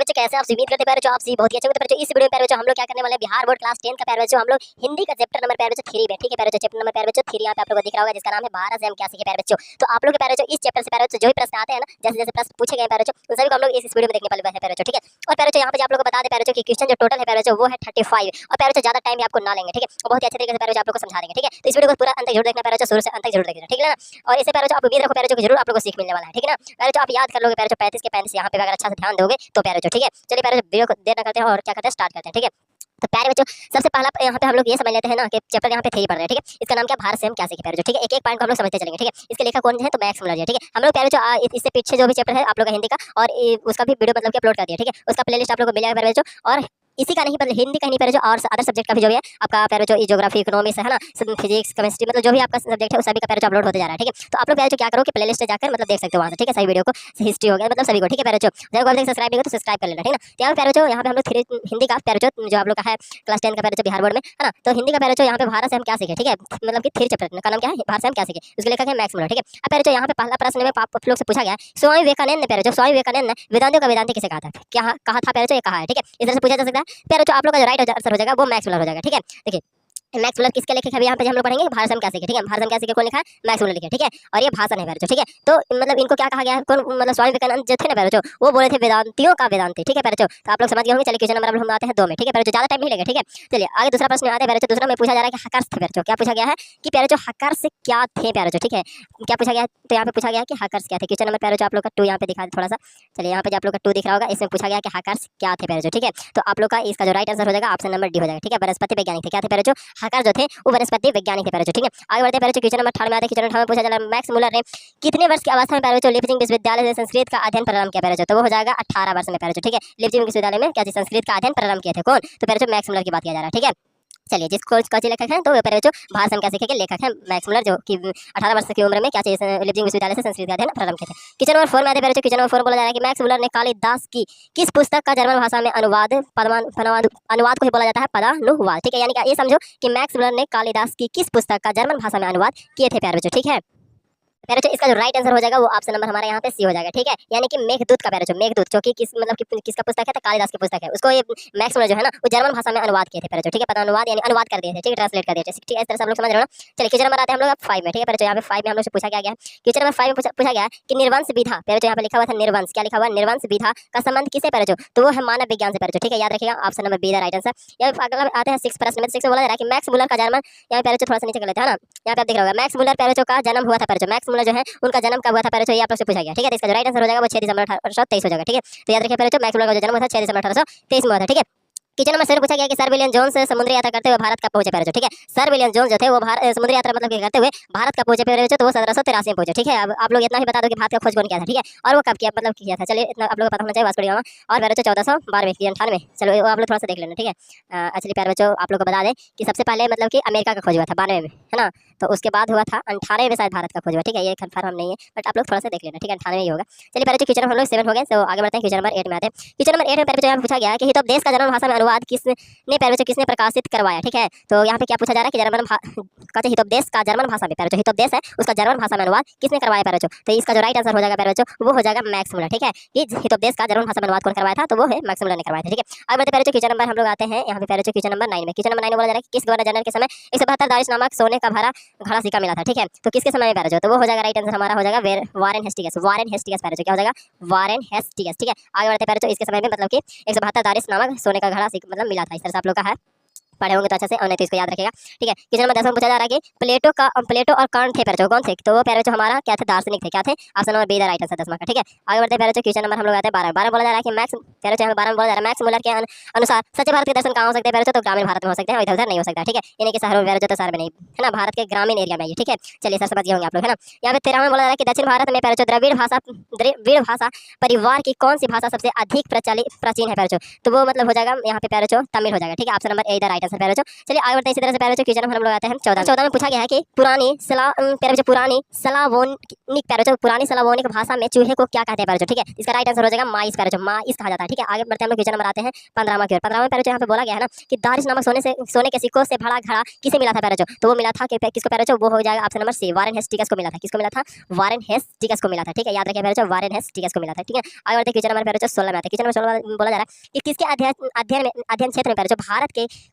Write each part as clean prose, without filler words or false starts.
बच्चे कैसे आप उम्मीद करते हैं आप सभी बहुत ही अच्छे होते हैं। इस वीडियो में प्यारे बच्चों हम लोग क्या करने वाले हैं, बिहार बोर्ड क्लास 10 का प्यारे बच्चों हम लोग हिंदी का चैप्टर नंबर प्यारे बच्चों 3 में, ठीक है प्यारे बच्चों चैप्टर नंबर प्यारे बच्चों 3 यहाँ पे आप लोगों को दिख रहा होगा जिसका नाम है भारत से हम क्या सीखे प्यारे बच्चों। तो आप लोग के प्यारे बच्चों इस चैप्टर से प्यारे बच्चों जो भी प्रश्न आते हैं ना, जैसे जैसे प्रश्न पूछे गए प्यारे बच्चों उन सभी को हम लोग इस वीडियो में देखने वाले हैं प्यारे बच्चों, ठीक है। और प्यारे बच्चों यहाँ पे आप लोग को बता दें प्यारे बच्चों कि क्वेश्चन जो टोटल है प्यारे बच्चों वो है 35 और प्यारे बच्चों ज्यादा टाइम भी आपको ना लेंगे, ठीक है। और बहुत ही अच्छे तरीके से प्यारे बच्चों आप लोग को समझा देंगे, ठीक है। तो इस वीडियो को पूरा अंत तक जरूर देखना प्यारे बच्चों, शुरू से अंत तक जरूर देखना, ठीक है ना। और इसे प्यारे बच्चों आप उम्मीद रखो प्यारे बच्चों कि जरूर आप लोग को सीख मिलने वाला है, ठीक है ना। प्यारे बच्चों आप याद कर लोगे प्यारे बच्चों 35 के 35 यहाँ पे अगर अच्छा से ध्यान दोगे तो प्यारे बच्चों, ठीक है। चलिए प्यारे वीडियो को देर न करते हैं और क्या करते हैं स्टार्ट करते हैं, ठीक है। तो प्यारे बच्चों सबसे पहला यहाँ पे हम लोग ये समझ लेते हैं ना कि चैप्टर यहाँ पे 3 पढ़ रहे हैं, ठीक है। इसका नाम क्या भारत से हम क्या सीखे प्यारे बच्चों, ठीक है। एक एक पॉइंट को हम लोग समझते चलेंगे, ठीक है। इसके लेखक कौन है तो मैक्स मुलर जी, ठीक है। हम लोग प्यारे बच्चों इससे पीछे जो भी चैप्टर है आप लोग का हिंदी का और उसका भी वीडियो मतलब कि अपलोड कर दिया, ठीक है। उसका प्लेलिस्ट आप लोग को मिलेगा प्यारे बच्चों। और इसी का नहीं मतलब हिंदी का नहीं प्यारे जो और अदर सब्जेक्ट का भी जो भी है आपका प्यारे जो ज्योग्राफी इकोनॉमिक्स है ना, फिजिक्स केमिस्ट्री मतलब जो भी आपका सब्जेक्ट है उस सभी का प्यारे जो अपलोड होते जा रहा है, ठीक है। तो आप लोग प्यारे जो क्या करो कि प्लेलिस्ट जाकर मतलब देख सकते हो वहां से, ठीक है। सही वीडियो को हिस्ट्री हो गया मतलब सभी को, ठीक है प्यारे जो जब आप सब्सक्राइब नहीं हो तो सब्सक्राइब कर लेना, ठीक है ना। यहाँ प्यारे जो यहाँ पे हम लोग हिंदी का प्यारे जो आप लोग का है क्लास 10 का प्यारे जो बिहार बोर्ड में है ना, तो हिंदी का प्यारे जो यहाँ पे भारत से हम क्या सीखे, ठीक है। मतलब कि 3 चैप्टर का नाम क्या है भारत से हम क्या सीखे, उसके लेखक है मैक्स मुलर, ठीक है। अब प्यारे जो यहाँ पे पहला प्रश्न में आप लोग से पूछा गया स्वामी विवेकानंद ने प्यारे जो स्वामी विवेकानंद ने वेदांतों का वेदांति किसे कहा था, क्या कहा था प्यारे जो ये कहा है, ठीक है। इस तरह से पूछा जा सकता है प्यारे जो आप लोग का राइट आंसर हो जाएगा वो मैक्स मुलर हो जाएगा, ठीक है। देखिए मैक्स मुलर किसके लेखक है यहाँ पे हम लोग पढ़ेंगे भारत से हम क्या सीखे, ठीक है। भारत से हम क्या सीखे कौन लिखा है मैक्स मुलर लिखे, ठीक है। और ये भाषण है प्यारे जो, ठीक है। तो मतलब इनको क्या कहा गया है कौन मतलब स्वामी विवेकानंद जो थे ना प्यारे जो वो बोले थे वेदांतियों का वेदांति, ठीक है प्यारे जो। तो आप लोग समझ गए होंगे। चलिए क्वेश्चन नंबर हम आते हैं 2 में, ठीक है प्यारे जो ज्यादा टाइम नहीं लगेगा, ठीक है। चलिए आगे दूसरा प्रश्न आते हैं प्यारे जो। दूसरा में पूछा जा रहा है कि हकर्ष थे प्यारे जो, क्या पूछा गया है कि प्यारे जो हकर्ष क्या थे प्यारे जो, ठीक है। क्या पूछा गया है तो यहाँ पे पूछा गया है कि हकर्ष क्या थे। क्वेश्चन नंबर प्यारे जो आप लोग का 2 यहाँ पे दिखा थोड़ा सा। चलिए यहाँ पे जो आप लोग का 2 दिख रहा होगा इसमें पूछा गया कि हकर्ष क्या थे प्यारे जो, ठीक है। तो आप लोग का इसका जो राइट आंसर हो जाएगा ऑप्शन नंबर डी हो जाएगा, ठीक है। वनस्पति वैज्ञानिक थे, क्या थे प्यारे जो हकर्ष जो थे वो वनस्पति वैज्ञानिक थे प्यारे जो, ठीक है। आगे बढ़ते प्यारे जो क्वेश्चन नंबर 18 में आते हैं। क्वेश्चन नंबर 18 में पूछा जा रहा है मैक्स मुलर ने कितने वर्ष की अवस्था में प्यारे जो लिपजिंग विश्वविद्यालय से संस्कृत का अध्ययन प्रारंभ किया प्यारे जो, तो वो हो जाएगा 18 वर्ष में प्यारे जो, ठीक है। लिपजिंग विश्वविद्यालय में क्या संस्कृत का अध्ययन प्रारंभ किए थे कौन तो प्यारे जो मैक्स मुलर की बात किया जा रहा है, ठीक है। चलिए जिसको लेखक हैं तो प्यारे जो भारत से हम क्या सीखे के लेखक हैं मैक्स मुलर जो कि 18 वर्ष की उम्र में क्या चाहिए लिपजिंग विश्वविद्यालय से संस्कृत का अध्ययन प्रारंभ किए थे। क्वेश्चन नंबर 4 में आते प्यारे जो। क्वेश्चन नंबर 4 बोला जा रहा है कि मैक्स मुलर ने कालिदास की किस पुस्तक का जर्मन भाषा में अनुवाद को ही बोला जाता है पदानुवाद, ठीक है। यानी कि ये समझो कि मैक्स मुलर ने कालिदास की किस पुस्तक का जर्मन भाषा में अनुवाद किए थे प्यारे जो, ठीक है। प्यारे जो इसका जो राइट आंसर हो जाएगा वो ऑप्शन नंबर हमारे यहाँ पे सी हो जाएगा, ठीक है। यानी कि मेघदूत का प्यारे जो मेघदूत जो कि किस मतलब कि किसका पुस्तक है तो कालिदास की पुस्तक है, उसको ये मैक्स मुलर जो है ना वो जर्मन भाषा में अनुवाद किए थे प्यारे जो, ठीक है। पता अनुवाद यानी अनुवाद कर दिए थे, ठीक है, ट्रांसलेट कर दिए थे, ठीक है। इस तरह से हम लोग समझ रहे हो ना। चलिए क्वेश्चन नंबर आते हैं हम लोग 5 में, ठीक है प्यारे जो। यहाँ पे 5 में हम लोग से पूछा गया है क्वेश्चन नंबर 5 में पूछा गया कि निर्वंश विधा प्यारे जो यहाँ पे लिखा हुआ था निर्वंश, क्या लिखा हुआ निर्वंश विधा का संबंध किसे प्यारे जो, तो वो है मानव विज्ञान से प्यारे जो, ठीक है। याद रखिएगा option number be the right answer. यहाँ पे अगला आते हैं 6 प्रश्न में। 6 में बोला जा रहा है कि मैक्स मुलर का जर्मन यहाँ प्यारे जो थोड़ा सा नीचे कर लेते हैं ना, यहाँ पे आप देख रहे होगा मैक्स मुलर प्यारे जो का जन्म हुआ था प्यारे जो। मैक्स मुलर जो है उनका जन्म कब हुआ था प्यारे जो, ये आप लोग से पूछा गया, ठीक है। तो इसका जो राइट आंसर हो जाएगा वो 6 दिसंबर 1823 हो जाएगा, ठीक है। तो याद रखिए प्यारे जो मैक्स मुलर का जो जन्म हुआ था 6 दिसंबर 1823 में हुआ था, ठीक है। क्वेश्चन नंबर 7 पूछा गया कि सर विलियम जोन्स समुद्री यात्रा करते हुए भारत कब पहुंचे प्यारे जो, ठीक है। सर विलियम जोन्स जो थे वो समुद्री यात्रा मतलब करते हुए भारत कब पहुंचे प्यारे जो, तो वो 1783 में पहुंचे, ठीक है। अब आप लोग इतना ही बता दो कि भारत का खोज कौन किया था, ठीक है। और वो कब किया मतलब किया था, चलिए इतना आप लोग को पता होना चाहिए वास्को डी गामा। और प्यारे जो 1412 की 98, चलो वो आप लोग थोड़ा सा देख लेना, ठीक है। एक्चुअली प्यारे बच्चों आप लोग को बता दें कि सबसे पहले मतलब कि अमेरिका का खोज हुआ था 92 में, है ना। तो उसके बाद हुआ था 98 में शायद भारत का खोज हुआ, ठीक है। ये कंफर्म नहीं है बट आप लोग थोड़ा सा देख लेना, ठीक है। 98 ही होगा। चलिए प्यारे जो क्वेश्चन हम लोग 7 हो गए, तो आगे बढ़ते हैं क्वेश्चन नंबर 8 में आते हैं। क्वेश्चन नंबर 8 में प्यारे जो पूछा गया कि हितोपदेश का जर्मन भाषा में अनुवाद किसने प्यारे जो किसने प्रकाशित करवाया, ठीक है। तो यहाँ पे क्या पूछा जा रहा है कि हितोपदेश का जर्मन भाषा में प्यारे जो हितोपदेश है उसका जर्मन भाषा में अनुवाद किसने करवाया प्यारे जो, तो इसका जो राइट आंसर हो जाएगा प्यारे जो वो हो जाएगा मैक्स मुलर, ठीक है। ये हितोपदेश का जर्मन भाषा में अनुवाद कौन करवाया था तो वो है मैक्स मुलर ने करवाया था, ठीक है। आगे बढ़ते प्यारे जो क्वेश्चन नंबर हम लोग आते हैं यहाँ पे प्यारे जो क्वेश्चन नंबर 9 में। क्वेश्चन नंबर 9 में बोला जा रहा है कि किस गवर्नर जनरल के समय 172 दारिश नामक सोने का भरा घड़ा सिक्का मिला था, ठीक है। तो किसके समय में प्यारे जो, तो वो हो जाएगा राइट आंसर हमारा हो जाएगा वारेन हेस्टिंग्स। वारेन हेस्टिंग्स प्यारे जो क्या हो जाएगा वारेन हेस्टिंग्स, ठीक है। आगे बढ़ते प्यारे जो इसके समय में मतलब कि 172 दारिश नामक सोने का घड़ा मतलब मिला था। इस तरह से आप लोग का है पढ़े होंगे तो अच्छे से, और नहीं तो इसको याद रखेगा, ठीक है। क्वेश्चन नंबर 10 में पूछा जा रहा है कि प्लेटो और कर्ण थे प्यारे जो कौन थे, तो वो प्यारे जो हमारा क्या थे दार्शनिक थे, क्या थे option number be the right answer 10 का, ठीक है। आगे बढ़ते प्यारे जो क्वेश्चन नंबर हम लोग आते हैं 12 बोला जा रहा है कि मैक्स प्यारे जो 12 बोला जा रहा है मैक्स मुलर के अनुसार सच्चे भारत के दर्शन कहाँ हो सकते हैं प्यारे तो ग्रामीण भारत में हो सकते हैं, इधर उधर नहीं हो सकता, ठीक है। यानी कि शहरों में प्यारे जो तो शहर में नहीं, है ना, भारत के ग्रामीण एरिया में, ठीक है। चलिए सर समझ गए होंगे आप लोग, है ना। यहाँ पे 13 में बोला जा रहा है कि दक्षिण भारत में प्यारे जो द्रविड़ भाषा परिवार की कौन सी भाषा सबसे अधिक प्राचीन है प्यारे जो, तो वो मतलब हो जाएगा यहाँ पे प्यारे जो तमिल हो जाएगा, ठीक है। Option number A the right answer प्यारे बच्चों। चलिए आगे बढ़ते हैं इसी तरह से प्यारे बच्चों। क्वेश्चन नंबर हम लोग आते हैं 14 में पूछा गया है कि पुरानी सलावोनिक प्यारे बच्चों, पुरानी सलावोनिक भाषा में चूहे को क्या कहते हैं प्यारे बच्चों। ठीक है, इसका राइट आंसर हो जाएगा माइस प्यारे बच्चों, माइस कहा जाता है। ठीक है, आगे बढ़ते हैं हम लोग। क्वेश्चन नंबर आते हैं 15वां की ओर। 15वां प्यारे बच्चों यहाँ पे बोला गया है ना कि दारिश नामक सोने के सिक्कों से भरा घड़ा किसे मिला था प्यारे बच्चों। तो वो मिला था किसको प्यारे बच्चों, वो हो जाएगा ऑप्शन नंबर सी, वारेन हेस्टिगस को मिला था। किसको मिला था, वारेन हेस्टिगस को मिला था। ठीक है, याद रखिए प्यारे बच्चों, वारेन हेस्टिगस को मिला था। ठीक है, आगे बढ़ते हैं। क्वेश्चन नंबर प्यारे बच्चों 16 में आते हैं। क्वेश्चन नंबर 16 में बोला जा रहा है कि किसके अध्ययन क्षेत्र में प्यारे बच्चों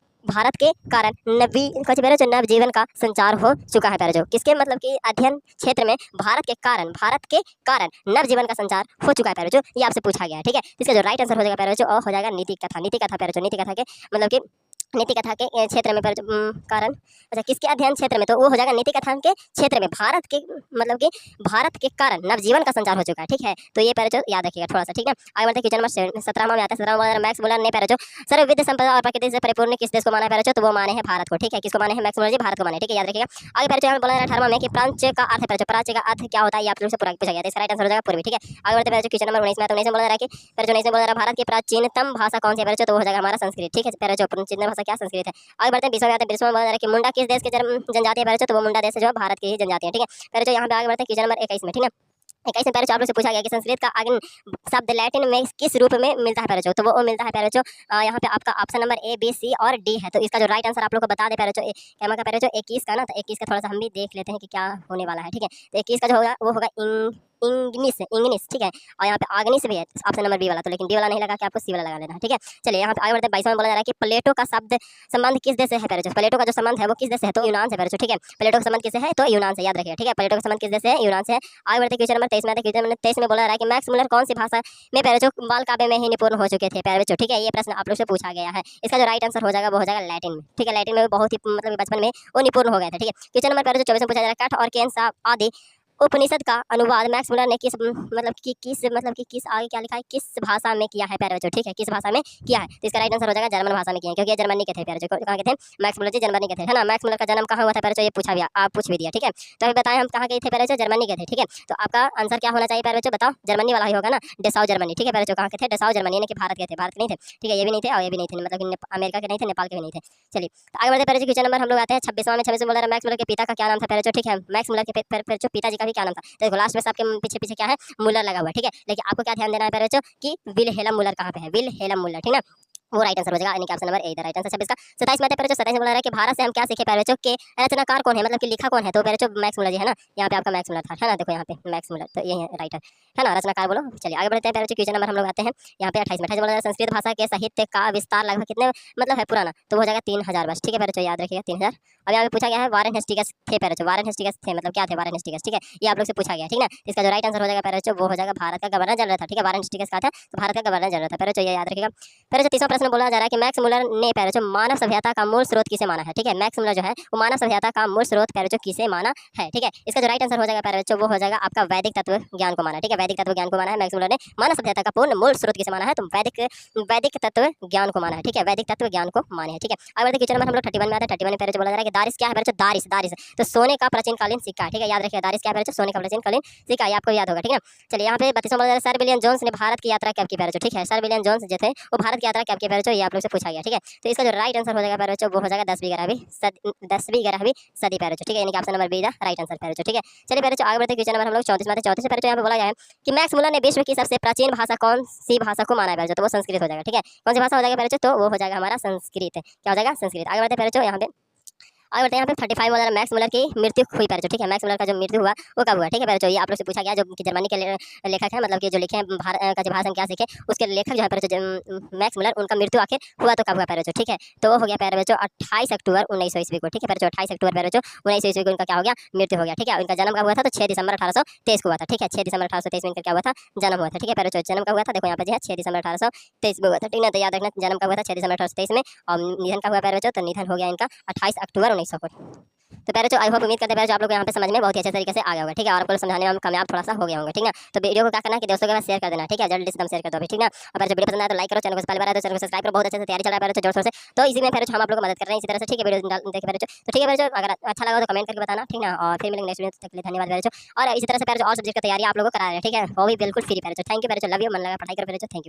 भारत के कारण नवजीवन का संचार हो चुका है प्यारे बच्चों। किसके मतलब कि अध्ययन क्षेत्र में भारत के कारण नवजीवन का संचार हो चुका है प्यारे बच्चों, ये आपसे पूछा गया है। ठीक है, इसका जो राइट आंसर हो जाएगा प्यारे बच्चों हो जाएगा नीति कथा प्यारे बच्चों। नीति कथा के मतलब कि नीति कथा के क्षेत्र में कारण, अच्छा किसके अध्ययन क्षेत्र में, तो वो हो जाएगा नीति कथा के क्षेत्र में भारत के कारण नवजीवन का संचार हो चुका है। ठीक है, तो ये प्यारे बच्चों याद रखिएगा थोड़ा सा। ठीक है, आगे बढ़ते हैं। क्वेश्चन नंबर 17 में आता है। 17 में मैक्स मुलर ने प्यारे बच्चों सर्वविध संपदा और प्रकृति से परिपूर्ण किस देश को माना है प्यारे बच्चों, तो वो माने हैं भारत को। ठीक है, किसको माने हैं, मैक्स मुलर जी भारत को माने। ठीक है, याद रखिएगा। आगे प्यारे बच्चों यहाँ बोला जा रहा है 18वां में कि प्राच्य का अर्थ प्यारे बच्चों, प्राच्य का अर्थ क्या होता है, ये आप लोग से पूरा पूछा गया था। इसका राइट आंसर हो जाएगा पूर्वी। ठीक है, आगे बढ़ते हैं। क्वेश्चन नंबर 19 में, तो 19 में बोला जा रहा है कि प्यारे बच्चों 19 में बोला जा रहा है भारत की प्राचीनतम भाषा कौन सी है प्यारे बच्चों, तो वो हो जाएगा हमारा संस्कृत। ठीक है प्यारे बच्चों, प्राचीन भाषा क्या संस्कृत है। आगे बढ़ते हैं 20वां में आते हैं। 20वां में बोला जा रहा है कि मुंडा किस देश के जनजाति है प्यारे बच्चों, तो वो मुंडा देश जो है भारत की ही जनजाति है। ठीक है प्यारे बच्चों, यहाँ पे आगे बढ़ते हैं। क्वेश्चन नंबर 21 में। ठीक है, 21 में प्यारे बच्चों आप लोग से पूछा गया कि संस्कृत का आगम शब्द लैटिन में किस रूप में मिलता है प्यारे बच्चों, तो वो मिलता है प्यारे बच्चों यहाँ पे आपका ऑप्शन नंबर ए, बी, सी और डी है। तो इसका जो राइट आंसर आप लोग को बता दे प्यारे बच्चों, क्या का प्यारे बच्चों 21 का ना, तो 21 का थोड़ा सा हम भी देख लेते हैं कि क्या होने वाला है। ठीक है, तो 21 का जो होगा वो होगा इंग्निस। ठीक है, और यहाँ पे आग्निस भी है ऑप्शन नंबर बी वाला, तो लेकिन बी वाला नहीं लगा कि आपको सी वाला लगा लेना है। ठीक है, चलिए यहाँ पे आगे बढ़ते हैं। 22वां में बोला जा रहा है कि प्लेटो का संबंध किस देश से है प्यारे बच्चों, प्लेटो का जो संबंध है वो किस देश से है, तो यूनान से प्यारे बच्चों। ठीक है, प्लेटो का संबंध किससे है, तो यूनान से, याद रखिएगा। ठीक है, प्लेटो का संबंध किस देश से है, यूनान से है। आगे बढ़ते हैं। क्वेश्चन नंबर 23 में आते हैं। क्वेश्चन नंबर 23 में बोला जा रहा है कि मैक्स मुलर कौन सी भाषा में प्यारे बच्चों बाल काव्य में ही निपुण हो चुके थे प्यारे बच्चों। ठीक है, ये प्रश्न आप लोग से पूछा गया है। इसका जो राइट आंसर हो जाएगा वो हो जाएगा लैटिन में। ठीक है, लैटिन में बहुत ही मतलब बचपन में वो निपुण हो गए थे। ठीक है, क्वेश्चन नंबर प्यारे बच्चों 24 में पूछा जा रहा है कठ और केन आदि उपनिषद का अनुवाद मैक्स मुलर ने किस आगे क्या लिखा है, किस भाषा में किया है प्यारे बच्चों। ठीक है, किस भाषा में किया है, तो इसका राइट आंसर हो जाएगा जर्मन भाषा में किया है, क्योंकि जर्मनी के थे प्यारे बच्चों। कहाँ के थे, मैक्स मुलर जी जर्मनी के थे, है ना। मैक्स मुलर का जन्म कहाँ हुआ था प्यारे बच्चों, ये पूछ भी दिया। ठीक है, तो अभी बताएं हम कहाँ के थे प्यारे बच्चों, जर्मनी के थे। ठीक है, तो आपका आंसर क्या होना चाहिए प्यारे बच्चों, बताओ, जर्मनी वाला ही होगा ना, डेसाउ जर्मनी। ठीक है प्यारे बच्चों, कहाँ के थे, डेसाउ जर्मनी, यानी कि भारत के थे, भारत के नहीं थे। ठीक है, ये भी नहीं थे और ये भी नहीं थे, मतलब अमेरिका के नहीं थे, नेपाल के भी नहीं थे। चलिए तो आगे बढ़ते प्यारे बच्चों। क्वेश्चन नंबर हम लोग आते हैं 26वां में। 26 में बोला रहा है मैक्स मुलर के पिता का क्या नाम था प्यारे बच्चों। ठीक है, मैक्स मुलर के पिताजी का भी क्या नाम था, तो लास्ट में आपके पीछे क्या है, मुलर लगा हुआ है। ठीक है, लेकिन आपको क्या ध्यान देना है प्यारे बच्चों कि विलहेलम मुलर कहाँ पे है, विलहेलम मुलर। ठीक है, वो राइट आंसर हो जाएगा, यानी कि option number A right answer. 26 का 27 में प्यारे बच्चों 27 में बोला रहा है कि भारत से हम क्या सीखे प्यारे बच्चों के रचनाकार कौन है, मतलब कि लिखा कौन है, तो प्यारे बच्चों मैक्स मुलर जी है ना। यहाँ पे आपका मैक्स मुलर था, है ना, देखो यहाँ पे मैक्स मुलर, तो ये है राइट है ना, रचनाकार बोलो। चलिए आगे बढ़ते हैं प्यारे बच्चों। क्वेश्चन नंबर हम लोग आते हैं यहाँ पे 28 में। 28 बोला रहा है संस्कृत भाषा के साहित्य का विस्तार लगभग कितने मतलब है पुराना, तो हो जाएगा 3000 वर्ष। ठीक है प्यारे बच्चों, याद रखिएगा 3000। अब यहाँ पे पूछा गया है वारेन हेस्टिगस थे प्यारे बच्चों, वारेन हेस्टिगस थे मतलब क्या थे वारेन हेस्टिगस। ठीक है, ये आप लोग से पूछा गया। ठीक है, इसका जो राइट आंसर हो जाएगा प्यारे बच्चों वो हो जाएगा भारत का गवर्नर जनरल था। ठीक है, वारेन हेस्टिगस का था, तो भारत का गवर्नर जनरल था प्यारे बच्चों, ये याद रखिएगा। प्यारे बच्चों 30वां प्रश्न बोला जा रहा है कि मैक्स मुलर ने प्यारे बच्चों मानव सभ्यता का मूल स्रोत किसे माना है। ठीक है, मैक्स मुलर जो है वो मानव सभ्यता का मूल स्रोत प्यारे बच्चों किसे माना है। ठीक है, इसका जो राइट आंसर हो जाएगा प्यारे बच्चों वो हो जाएगा आपका वैदिक तत्व ज्ञान को माना। ठीक है, वैदिक तत्व ज्ञान को माना है मैक्स मुलर ने। मानव सभ्यता का पूर्ण मूल स्रोत किसे माना है, तो वैदिक तत्व ज्ञान को माना है। ठीक है, वैदिक तत्व ज्ञान को माने है। ठीक है, आगे बढ़ते क्वेश्चन नंबर हम लोग 31 में आते हैं। 31 में प्यारे बच्चों बोला जा रहा है कि दारिस क्या है प्यारे बच्चों, दारिस तो सोने का प्राचीनकालीन सिक्का है। ठीक है, याद रखिए दारिस क्या है प्यारे बच्चों, सोने का प्राचीनकालीन सिक्का, ये आपको याद होगा। ठीक है, चलिए यहाँ पे 32वां बोला जा रहा है सर विलियम जोन्स ने भारत की यात्रा कब की प्यारे बच्चों। ठीक है, सर विलियम जोन्स जो थे वो भारत की यात्रा कब की प्यारे बच्चों, ये आप लोग से पूछा गया। ठीक है, तो इसका जो राइट आंसर हो जाएगा प्यारे बच्चों वो हो जाएगा 10वीं-11वीं सदी प्यारे बच्चों। ठीक है, यानी कि option number be the right answer प्यारे बच्चों। ठीक है, चलिए प्यारे बच्चों आगे बढ़ते क्वेश्चन नंबर हम लोग 34 में आते हैं। 34 प्यारे बच्चों यहाँ पे बोला गया है कि मैक्स मुलर ने विश्व की सबसे प्राचीन भाषा कौन सी भाषा को माना है प्यारे बच्चों, तो वो संस्कृत हो जाएगा। ठीक है, कौन सी भाषा हो जाएगा प्यारे बच्चों, तो वो हो जाएगा हमारा संस्कृत। क्या हो जाएगा, संस्कृत। आगे बढ़ते प्यारे बच्चों यहाँ पे आगे बढ़ते हैं। यहाँ पे 35 में मैक्स मुलर की मृत्यु हुई प्यारे बच्चों। ठीक है, मैक्स मुलर का जो मृत्यु हुआ वो कब हुआ। ठीक है प्यारे बच्चों, ये आप लोग से पूछा गया, जो कि जर्मनी के लेखक है, मतलब कि जो लिखे हैं भारत का जो भाषा हम क्या सीखे, उसके लेखक जो है प्यारे बच्चों मैक्स मुलर, उनका मृत्यु आखिर हुआ तो कब हुआ प्यारे बच्चों। ठीक है, तो वो हो गया प्यारे बच्चों 28 अक्टूबर 1900 ईस्वी को। ठीक है प्यारे बच्चों, 28 अक्टूबर प्यारे बच्चों 1900 ईस्वी को उनका क्या हो गया, मृत्यु हो गया। ठीक है, उनका जन्म कब हुआ था, तो 6 दिसंबर 1823 को हुआ था। ठीक है, 6 दिसंबर 1823 में इनका क्या हुआ था, जन्म हुआ था। ठीक है प्यारे बच्चों, जन्म कब हुआ था, देखो यहाँ पे जो है 6 दिसंबर 1823 में हुआ था। ठीक है, तो याद रखना जन्म कब हुआ था, 6 दिसंबर 1823 में, और निधन कब हुआ प्यारे बच्चों, तो निधन हो गया इनका 28 अक्टूबर 1900 को। तो प्यारे बच्चों आई होप उम्मीद करते हैं आप लोग यहाँ पे समझ में बहुत ही अच्छे तरीके से आ गया होगा। ठीक है, और आपको समझाने में हम कामयाब थोड़ा सा हो गया होंगे। ठीक है, तो वीडियो को क्या करना है कि दोस्तों के पास शेयर कर देना। ठीक है, जल्दी से शेयर कर दो अभी। ठीक है, और अगर वीडियो पसंद आए तो लाइक करो, चैनल को पहली बार आए तो चैनल को सब्सक्राइब करो। बहुत अच्छे से तैयारी चल रहा है प्यारे बच्चों जोर शोर से, तो इसी में प्यारे हम आप लोग को मदद कर रहे हैं इसी तरह से। ठीक है, वीडियो देखिए प्यारे बच्चों। तो ठीक है प्यारे बच्चों, अगर अच्छा लगा तो कमेंट करके बताना। ठीक है, और फिर मिलेंगे नेक्स्ट वीडियो, तक के लिए धन्यवाद प्यारे बच्चों। और इसी तरह से प्यारे और सब्जेक्ट की तैयारी आप लोगों को करा रहे हैं। ठीक है, वो भी बिल्कुल फ्री प्यारे बच्चों। थैंक यू प्यारे बच्चों, लव यू, मन लगा पढ़ाई करो प्यारे बच्चों, थैंक यू।